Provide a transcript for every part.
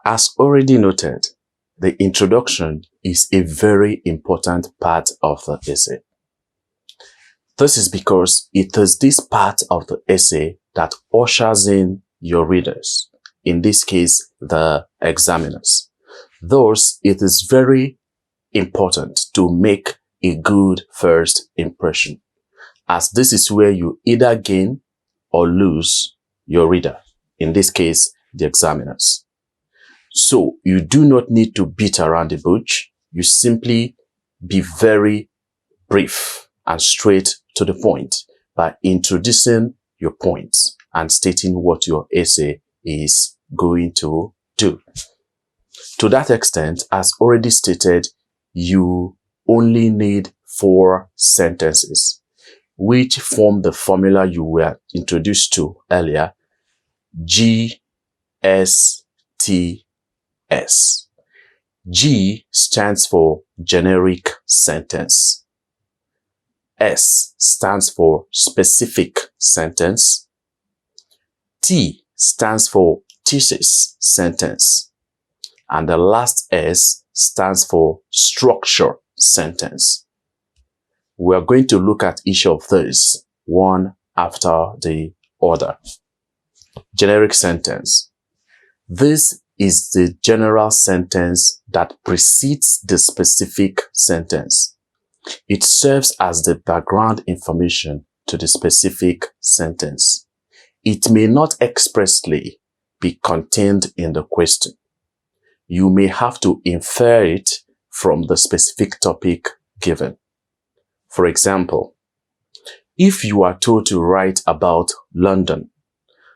As already noted, the introduction is a very important part of the essay. This is because it is this part of the essay that ushers in your readers, in this case, the examiners. Thus, it is very important to make a good first impression, as this is where you either gain or lose your reader, in this case, the examiners. So you do not need to beat around the bush. You simply be very brief and straight to the point by introducing your points and stating what your essay is going to do. To that extent, as already stated, you only need 4 sentences, which form the formula you were introduced to earlier, GSTS. G stands for generic sentence. S stands for specific sentence. T stands for thesis sentence. And the last S stands for structure sentence. We are going to look at each of these one after the other. Generic sentence. This is the general sentence that precedes the specific sentence. It serves as the background information to the specific sentence. It may not expressly be contained in the question. You may have to infer it from the specific topic given. For example, if you are told to write about London,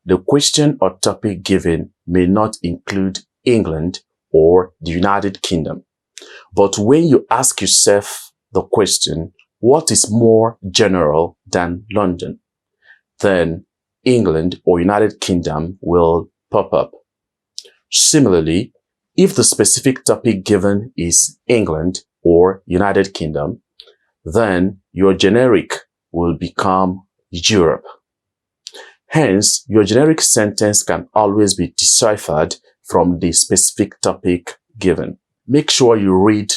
the question or topic given may not include England or the United Kingdom. But when you ask yourself the question, what is more general than London? Then England or United Kingdom will pop up. Similarly, if the specific topic given is England or United Kingdom, then your generic will become Europe. Hence, your generic sentence can always be deciphered from the specific topic given. Make sure you read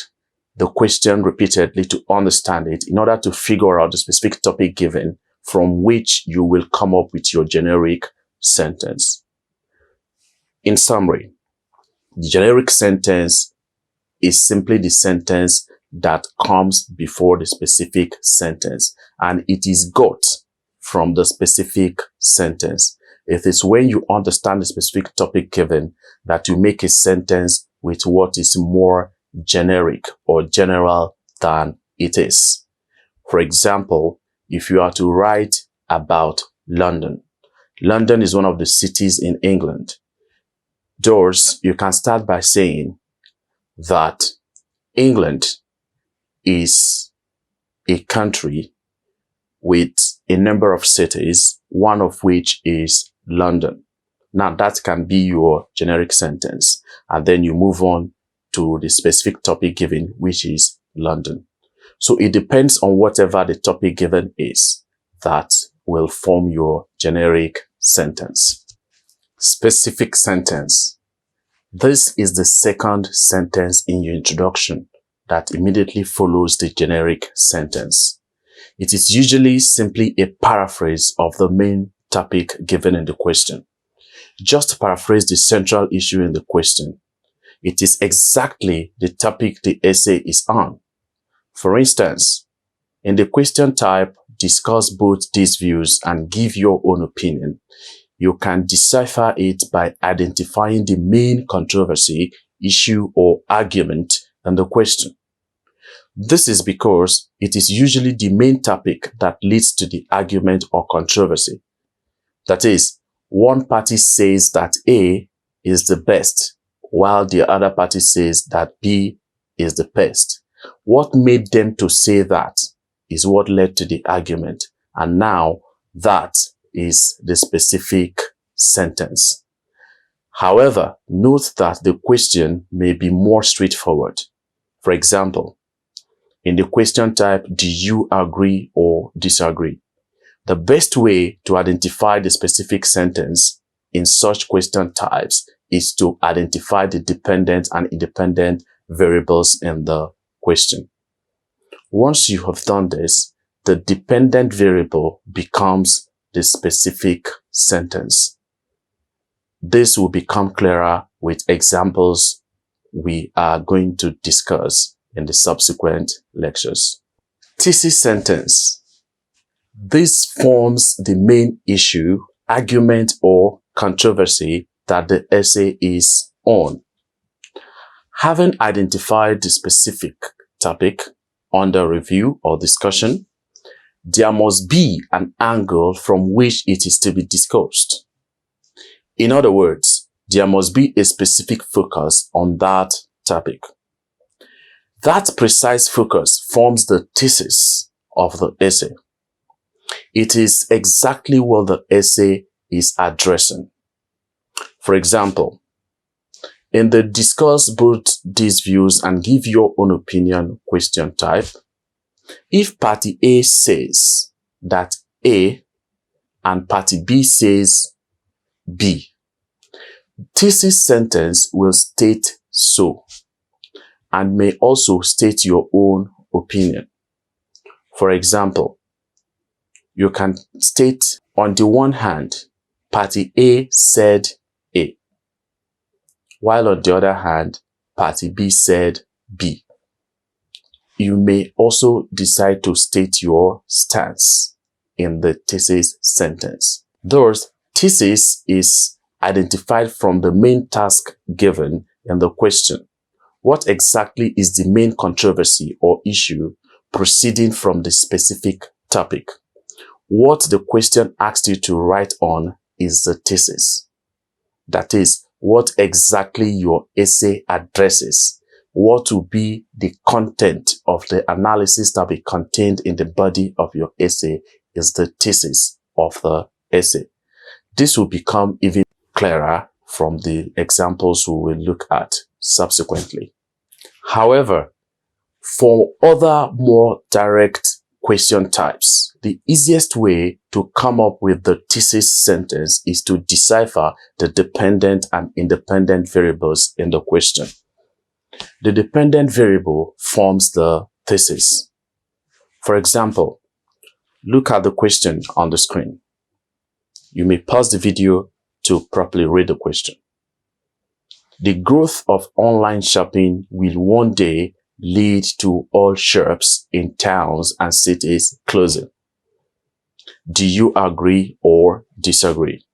the question repeatedly to understand it in order to figure out the specific topic given from which you will come up with your generic sentence. In summary, the generic sentence is simply the sentence that comes before the specific sentence, and it is got from the specific sentence. It is when you understand the specific topic given that you make a sentence with what is more generic or general than it is. For example, if you are to write about London, London is one of the cities in England. Thus, you can start by saying that England is a country with a number of cities, one of which is London. Now, that can be your generic sentence. And then you move on to the specific topic given, which is London. So it depends on whatever the topic given is that will form your generic sentence. Specific sentence. This is the second sentence in your introduction that immediately follows the generic sentence. It is usually simply a paraphrase of the main topic given in the question. Just paraphrase the central issue in the question. It is exactly the topic the essay is on. For instance, in the question type, discuss both these views and give your own opinion. You can decipher it by identifying the main controversy, issue, or argument in the question. This is because it is usually the main topic that leads to the argument or controversy. That is, one party says that A is the best, while the other party says that B is the best. What made them to say that is what led to the argument, and now that is the specific sentence. However, note that the question may be more straightforward. For example, in the question type, do you agree or disagree? The best way to identify the specific sentence in such question types is to identify the dependent and independent variables in the question. Once you have done this, the dependent variable becomes the specific sentence. This will become clearer with examples we are going to discuss in the subsequent lectures. Thesis sentence. This forms the main issue, argument, or controversy that the essay is on. Having identified the specific topic under review or discussion, there must be an angle from which it is to be discussed. In other words, there must be a specific focus on that topic. That precise focus forms the thesis of the essay. It is exactly what the essay is addressing. For example, in the discuss both these views and give your own opinion question type, if party A says that A and party B says B, thesis sentence will state so and may also state your own opinion. For example, you can state, on the one hand, party A said A, while on the other hand, party B said B. You may also decide to state your stance in the thesis sentence. Thus, thesis is identified from the main task given in the question. What exactly is the main controversy or issue proceeding from the specific topic? What the question asks you to write on is the thesis. That is, what exactly your essay addresses. What will be the content of the analysis that will be contained in the body of your essay is the thesis of the essay. This will become even clearer from the examples we will look at subsequently. However, for other more direct question types, the easiest way to come up with the thesis sentence is to decipher the dependent and independent variables in the question. The dependent variable forms the thesis. For example, look at the question on the screen. You may pause the video to properly read the question. The growth of online shopping will one day lead to all shops in towns and cities closing. Do you agree or disagree?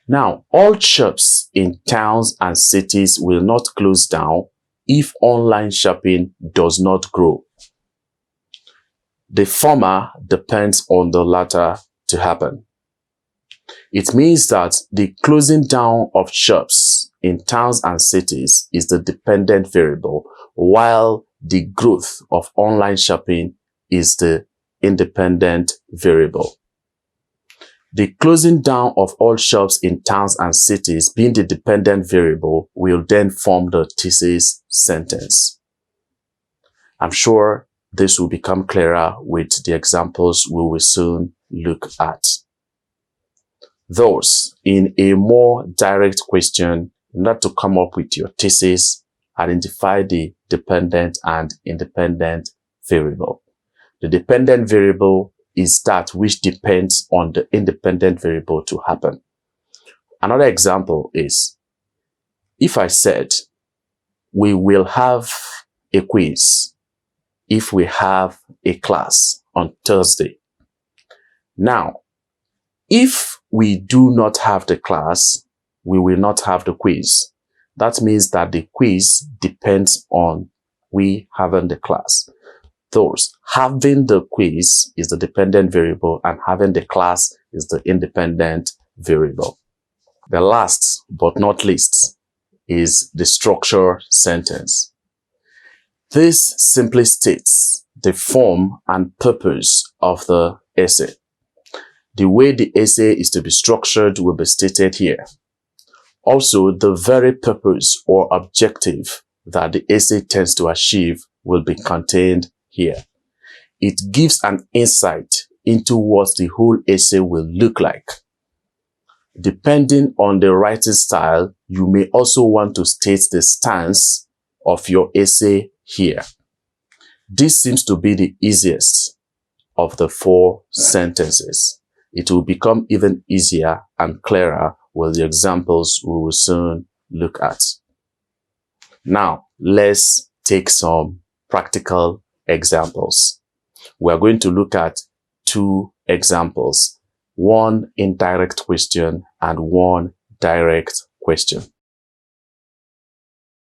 Now, all shops in towns and cities will not close down if online shopping does not grow. The former depends on the latter to happen. It means that the closing down of shops in towns and cities is the dependent variable, while the growth of online shopping is the independent variable. The closing down of all shops in towns and cities being the dependent variable will then form the thesis sentence. I'm sure this will become clearer with the examples we will soon look at. Thus, in a more direct question, in order to come up with your thesis, identify the dependent and independent variable. The dependent variable is that which depends on the independent variable to happen. Another example is, if I said, we will have a quiz if we have a class on Thursday. Now, if we do not have the class, we will not have the quiz. That means that the quiz depends on we having the class. Thus, having the quiz is the dependent variable and having the class is the independent variable. The last but not least is the structure sentence. This simply states the form and purpose of the essay. The way the essay is to be structured will be stated here. Also, the very purpose or objective that the essay tends to achieve will be contained here. It gives an insight into what the whole essay will look like. Depending on the writing style, you may also want to state the stance of your essay here. This seems to be the easiest of the 4 sentences. It will become even easier and clearer with the examples we will soon look at. Now, let's take some practical examples. We are going to look at 2 examples, one indirect question and one direct question.